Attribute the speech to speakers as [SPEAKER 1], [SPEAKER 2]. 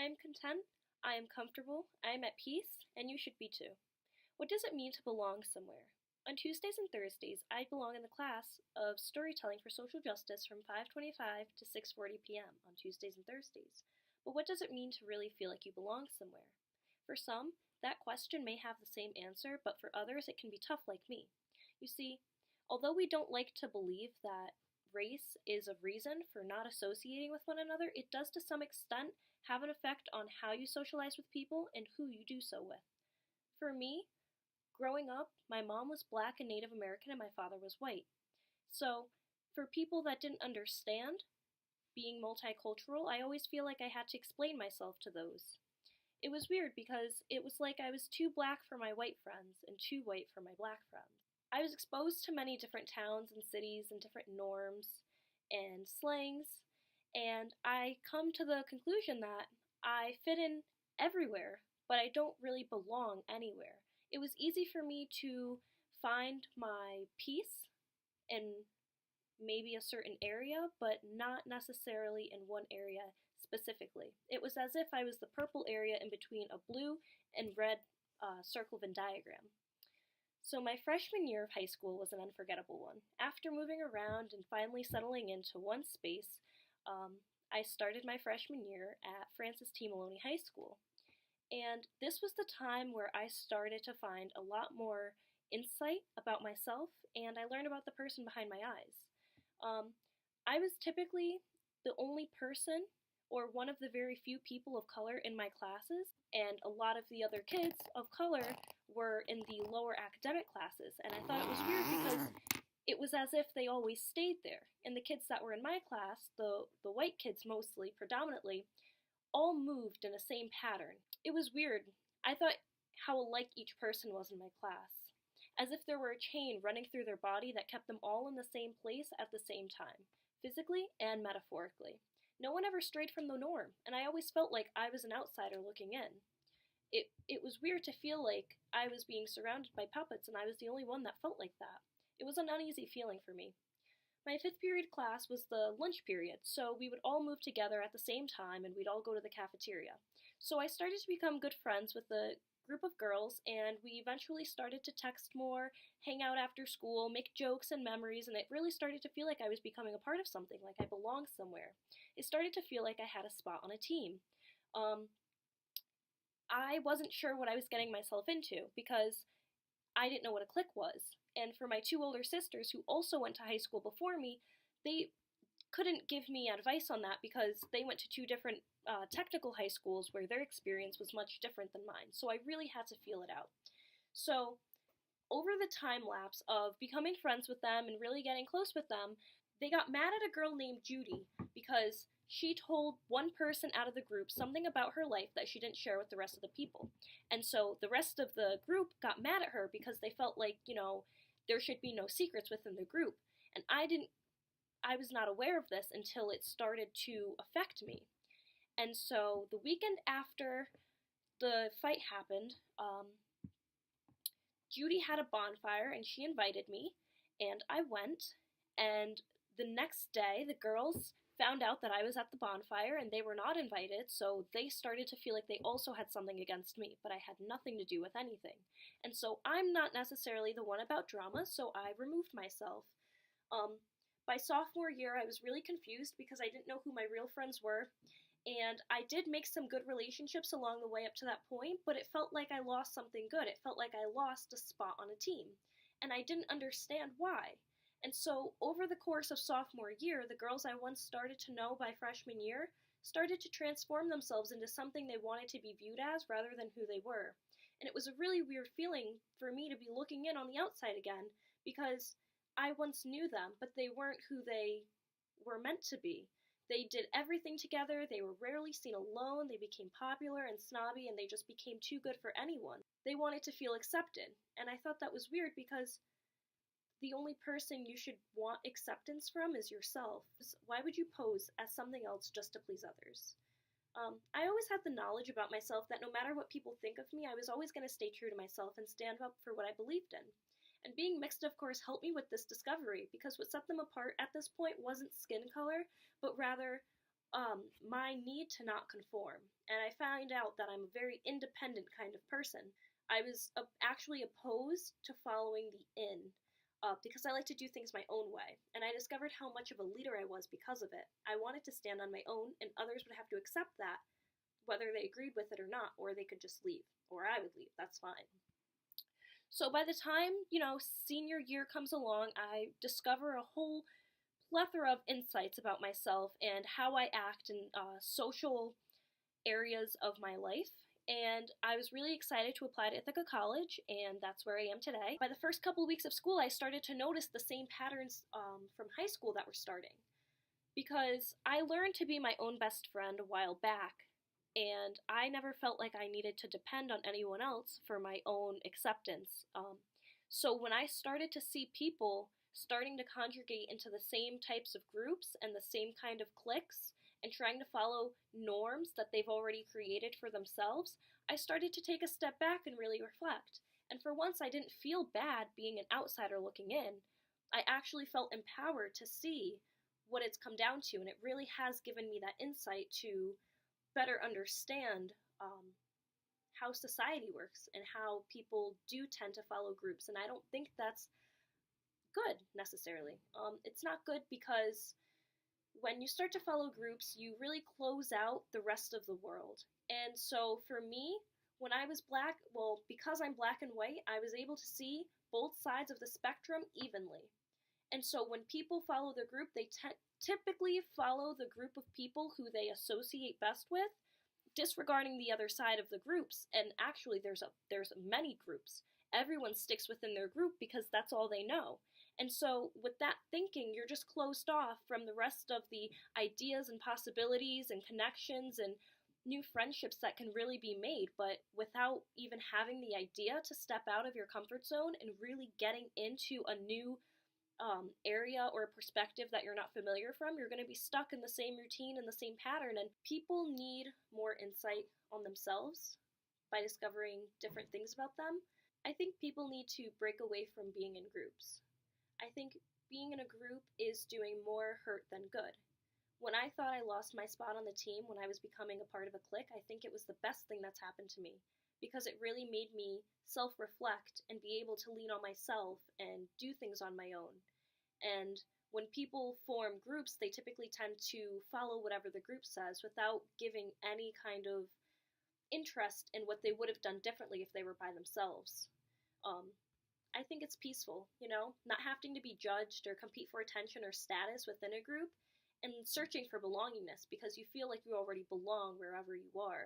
[SPEAKER 1] I am content, I am comfortable, I am at peace, and you should be too. What does it mean to belong somewhere? On Tuesdays and Thursdays, I belong in the class of storytelling for social justice from 5:25 to 6:40 p.m. on Tuesdays and Thursdays. But what does it mean to really feel like you belong somewhere? For some, that question may have the same answer, but for others, it can be tough like me. You see, although we don't like to believe that race is a reason for not associating with one another, it does to some extent have an effect on how you socialize with people and who you do so with. For me, growing up, my mom was black and Native American and my father was white. So, for people that didn't understand being multicultural, I always feel like I had to explain myself to those. It was weird because it was like I was too black for my white friends and too white for my black friends. I was exposed to many different towns and cities and different norms and slangs, and I come to the conclusion that I fit in everywhere, but I don't really belong anywhere. It was easy for me to find my peace in maybe a certain area, but not necessarily in one area specifically. It was as if I was the purple area in between a blue and red circle Venn diagram. So my freshman year of high school was an unforgettable one. After moving around and finally settling into one space, I started my freshman year at Francis T. Maloney High School. And this was the time where I started to find a lot more insight about myself, and I learned about the person behind my eyes. I was typically the only person or one of the very few people of color in my classes, and a lot of the other kids of color were in the lower academic classes, and I thought it was weird because it was as if they always stayed there. And the kids that were in my class, the white kids mostly, predominantly, all moved in the same pattern. It was weird. I thought how alike each person was in my class, as if there were a chain running through their body that kept them all in the same place at the same time, physically and metaphorically. No one ever strayed from the norm, and I always felt like I was an outsider looking in. It was weird to feel like I was being surrounded by puppets and I was the only one that felt like that. It was an uneasy feeling for me. My fifth period class was the lunch period, so we would all move together at the same time and we'd all go to the cafeteria. So I started to become good friends with a group of girls, and we eventually started to text more, hang out after school, make jokes and memories, and it really started to feel like I was becoming a part of something, like I belonged somewhere. It started to feel like I had a spot on a team. Um, I wasn't sure what I was getting myself into because I didn't know what a clique was. And for my two older sisters who also went to high school before me, they couldn't give me advice on that because they went to two different technical high schools where their experience was much different than mine. So I really had to feel it out. So over the time lapse of becoming friends with them and really getting close with them, they got mad at a girl named Judy because she told one person out of the group something about her life that she didn't share with the rest of the people. And so the rest of the group got mad at her because they felt like, there should be no secrets within the group. And I was not aware of this until it started to affect me. And so the weekend after the fight happened, Judy had a bonfire and she invited me, and I went. And the next day, the girls found out that I was at the bonfire and they were not invited, so they started to feel like they also had something against me, but I had nothing to do with anything. And so I'm not necessarily the one about drama, so I removed myself. By sophomore year, I was really confused because I didn't know who my real friends were, and I did make some good relationships along the way up to that point, but it felt like I lost something good. It felt like I lost a spot on a team, and I didn't understand why. And so, over the course of sophomore year, the girls I once started to know by freshman year started to transform themselves into something they wanted to be viewed as rather than who they were. And it was a really weird feeling for me to be looking in on the outside again, because I once knew them, but they weren't who they were meant to be. They did everything together, they were rarely seen alone, they became popular and snobby, and they just became too good for anyone. They wanted to feel accepted, and I thought that was weird because the only person you should want acceptance from is yourself. Why would you pose as something else just to please others? I always had the knowledge about myself that no matter what people think of me, I was always going to stay true to myself and stand up for what I believed in. And being mixed, of course, helped me with this discovery, because what set them apart at this point wasn't skin color, but rather my need to not conform, and I found out that I'm a very independent kind of person. I was actually opposed to following the in, because I like to do things my own way, and I discovered how much of a leader I was because of it. I wanted to stand on my own, and others would have to accept that, whether they agreed with it or not, or they could just leave, or I would leave, that's fine. So by the time, senior year comes along, I discover a whole plethora of insights about myself and how I act in social areas of my life. And I was really excited to apply to Ithaca College, and that's where I am today. By the first couple of weeks of school, I started to notice the same patterns from high school that were starting. Because I learned to be my own best friend a while back, and I never felt like I needed to depend on anyone else for my own acceptance. So when I started to see people starting to congregate into the same types of groups and the same kind of cliques and trying to follow norms that they've already created for themselves, I started to take a step back and really reflect. And for once, I didn't feel bad being an outsider looking in. I actually felt empowered to see what it's come down to, and it really has given me that insight to better understand how society works and how people do tend to follow groups. And I don't think that's good necessarily. It's not good because when you start to follow groups, you really close out the rest of the world. And so for me, when I was black, well, because I'm black and white, I was able to see both sides of the spectrum evenly. And so when people follow the group, they typically follow the group of people who they associate best with, disregarding the other side of the groups. And actually, there's many groups. Everyone sticks within their group because that's all they know. And so with that thinking, you're just closed off from the rest of the ideas and possibilities and connections and new friendships that can really be made. But without even having the idea to step out of your comfort zone and really getting into a new area or a perspective that you're not familiar from, you're going to be stuck in the same routine and the same pattern. And people need more insight on themselves by discovering different things about them. I think people need to break away from being in groups. I think being in a group is doing more hurt than good. When I thought I lost my spot on the team when I was becoming a part of a clique, I think it was the best thing that's happened to me, because it really made me self-reflect and be able to lean on myself and do things on my own. And when people form groups, they typically tend to follow whatever the group says without giving any kind of interest in what they would have done differently if they were by themselves. I think it's peaceful, not having to be judged or compete for attention or status within a group, and searching for belongingness because you feel like you already belong wherever you are.